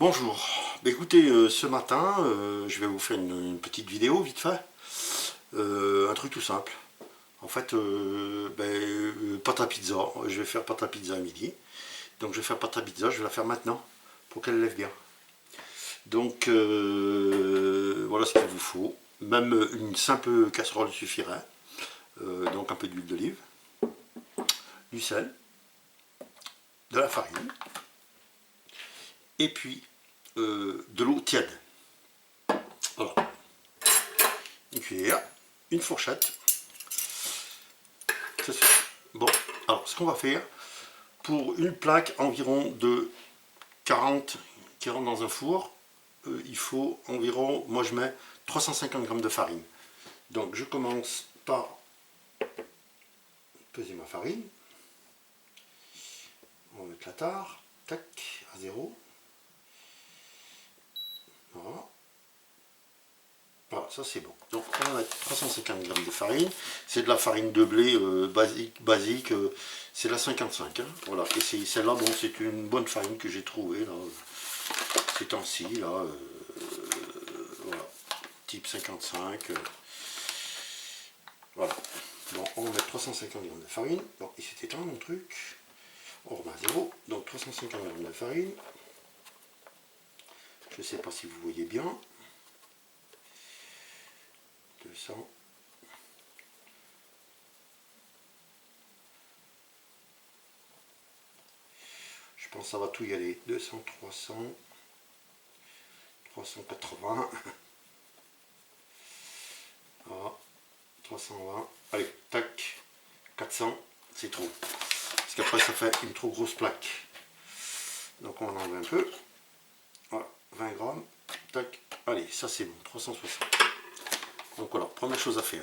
Bonjour, écoutez, ce matin, je vais vous faire une petite vidéo vite fait, un truc tout simple. En fait, pâte à pizza, je vais faire pâte à pizza à midi. Donc je vais faire pâte à pizza, je vais la faire maintenant, pour qu'elle lève bien. Donc voilà ce qu'il vous faut. Même une simple casserole suffirait. Donc un peu d'huile d'olive, du sel, de la farine, et puis de l'eau tiède. Voilà. Une cuillère, une fourchette. C'est ça. Bon, alors ce qu'on va faire, pour une plaque environ de 40 qui rentre dans un four, il faut environ, moi je mets 350 g de farine. Donc je commence par peser ma farine. On va mettre la tare, tac, à 0. Voilà. Voilà, ça c'est bon. Donc on va mettre 350 g de farine. C'est de la farine de blé basique, c'est la 55. Hein, voilà. Et c'est celle-là, bon, c'est une bonne farine que j'ai trouvée là, ces temps-ci, là. Voilà. Type 55. Voilà. Bon, on va mettre 350 g de farine. Bon, il s'est éteint mon truc. On remet à 0. Donc 350 g de farine. Je ne sais pas si vous voyez bien. 200. Je pense que ça va tout y aller. 200, 300, 380. Voilà. 320. Allez, tac. 400. C'est trop. Parce qu'après ça fait une trop grosse plaque. Donc on en enlève un peu. Voilà. 20 grammes. Tac. Allez, ça c'est bon. 360. Donc voilà, première chose à faire.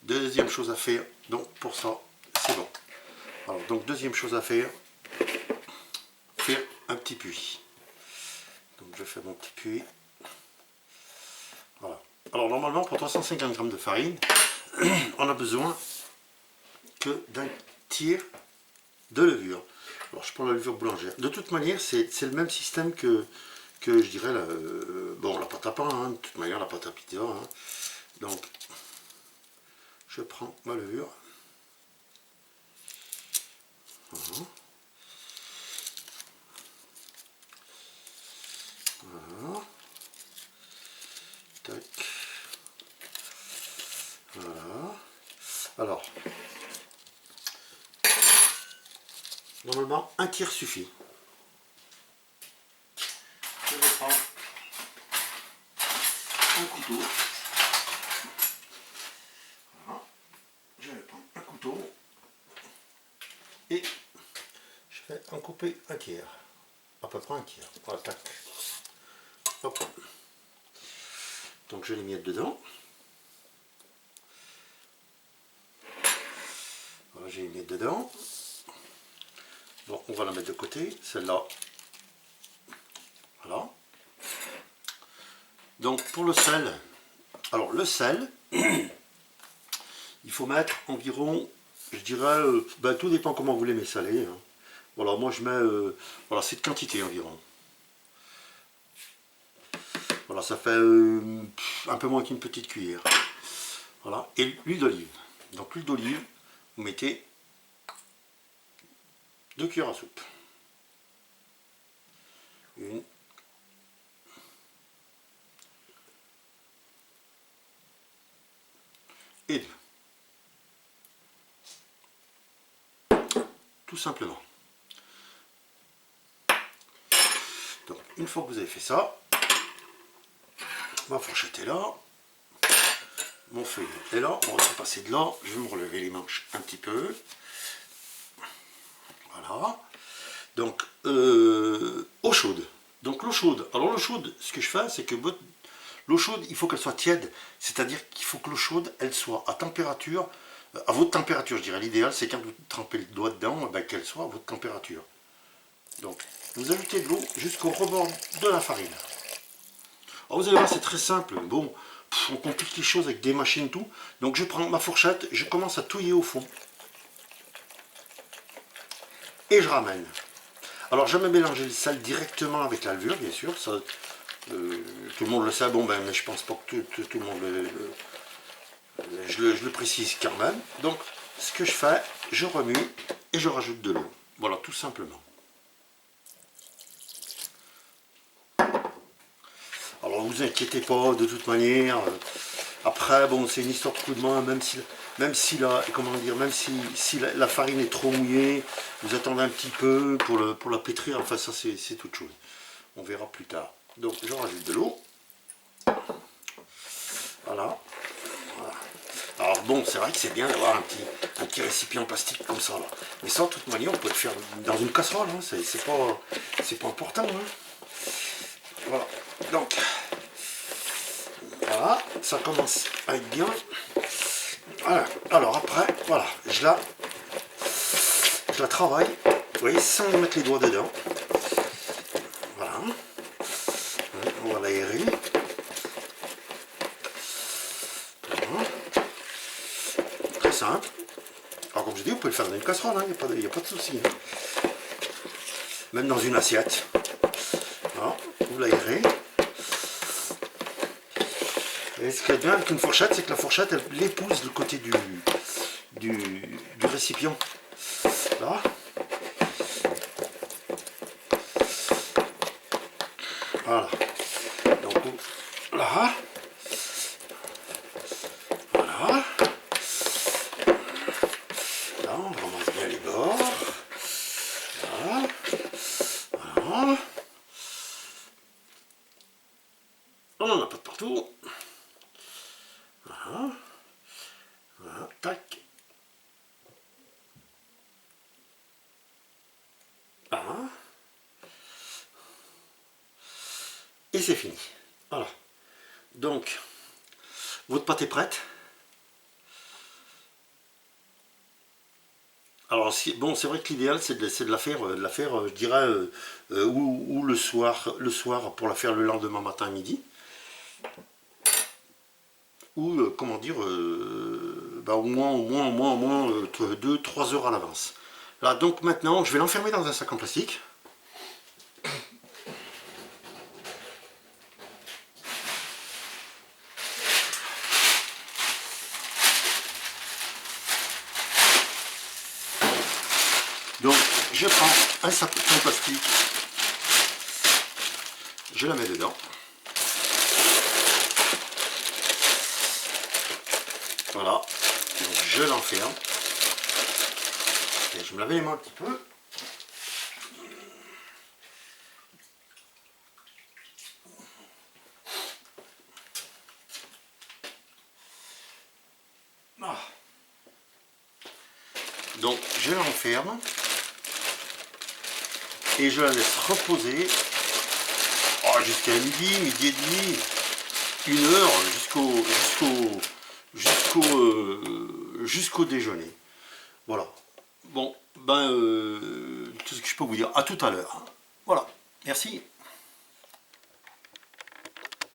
Deuxième chose à faire, donc pour ça, c'est bon. Alors, donc deuxième chose à faire un petit puits. Donc je fais mon petit puits. Voilà. Alors normalement, pour 350 g de farine, on a besoin que d'un tiers de levure. Alors je prends la levure boulangère. De toute manière, c'est le même système que je dirais, bon, la pâte à pain, hein, de toute manière, la pâte à pizza. Hein. Donc, je prends ma levure. Voilà. Voilà. Tac. Voilà. Alors, normalement, un tiers suffit. Je vais prendre un couteau. Voilà. Je vais prendre un couteau. Et je vais en couper un tiers. À peu près un tiers. Voilà, tac. Hop. Donc je les mets dedans. Voilà, je les mets dedans. Bon, on va la mettre de côté, celle-là. Voilà. Donc pour le sel, alors le sel, il faut mettre environ, je dirais, tout dépend comment vous l'aimez salé. Hein. Voilà, moi je mets, voilà, cette quantité environ. Voilà, ça fait un peu moins qu'une petite cuillère. Voilà, et l'huile d'olive. Donc l'huile d'olive, vous mettez 2 cuillères à soupe. Une. Et 2. Tout simplement. Donc une fois que vous avez fait ça, ma fourchette est là. Mon feuillet est là, on va se passer de là, je vais me relever les manches un petit peu. Voilà. Donc, eau chaude. Donc l'eau chaude. Alors l'eau chaude, ce que je fais, c'est que l'eau chaude, il faut qu'elle soit tiède. C'est-à-dire qu'il faut que l'eau chaude, elle soit à température, à votre température, je dirais. L'idéal, c'est quand vous trempez le doigt dedans, qu'elle soit à votre température. Donc, vous ajoutez de l'eau jusqu'au rebord de la farine. Alors vous allez voir, c'est très simple. Bon, on complique les choses avec des machines tout. Donc je prends ma fourchette, je commence à touiller au fond. Et je ramène. Alors jamais mélanger le sel directement avec la levure, bien sûr, ça, tout le monde le sait, bon ben mais je pense pas que tout le monde je le précise quand même. Donc ce que je fais, je remue et je rajoute de l'eau. Voilà, tout simplement. Alors vous inquiétez pas, de toute manière, après bon c'est une histoire de coup de main, comment dire, même si la farine est trop mouillée, vous attendez un petit peu pour la pétrir, enfin ça c'est autre chose. On verra plus tard. Donc je rajoute de l'eau. Voilà. Voilà. Alors bon, c'est vrai que c'est bien d'avoir un petit récipient plastique comme ça là. Mais ça, de toute manière, on peut le faire dans une casserole, hein. C'est pas important. Hein. Voilà. Donc, voilà, ça commence à être bien. Voilà. Alors après, voilà, je la travaille, vous voyez, sans mettre les doigts dedans. Voilà. On va l'aérer. Voilà. Très simple. Alors comme je dis, vous pouvez le faire dans une casserole, hein, il n'y a pas de souci. Hein. Même dans une assiette. Voilà, vous l'aérez. Et ce qui est bien avec une fourchette, c'est que la fourchette, elle épouse le côté du récipient. Là. Voilà. Donc là. Voilà. Là, on ramasse bien les bords. Voilà. Voilà. On n'en a pas de partout. Voilà. Voilà. Tac. Voilà. Et c'est fini. Voilà. Donc, votre pâte est prête. Alors, bon, c'est vrai que l'idéal, c'est de la faire, je dirais, ou le soir pour la faire le lendemain matin à midi. Ou, comment dire, bah, au moins 2-3 heures à l'avance. Là, donc maintenant, je vais l'enfermer dans un sac en plastique. Donc, je prends un sac en plastique, je la mets dedans. Voilà, donc je l'enferme. Et je me lave les mains un petit peu. Ah. Donc, je l'enferme. Et je la laisse reposer jusqu'à midi, midi et demi, 1 heure, jusqu'au déjeuner. Voilà. Bon, ben, tout ce que je peux vous dire. À tout à l'heure. Voilà. Merci.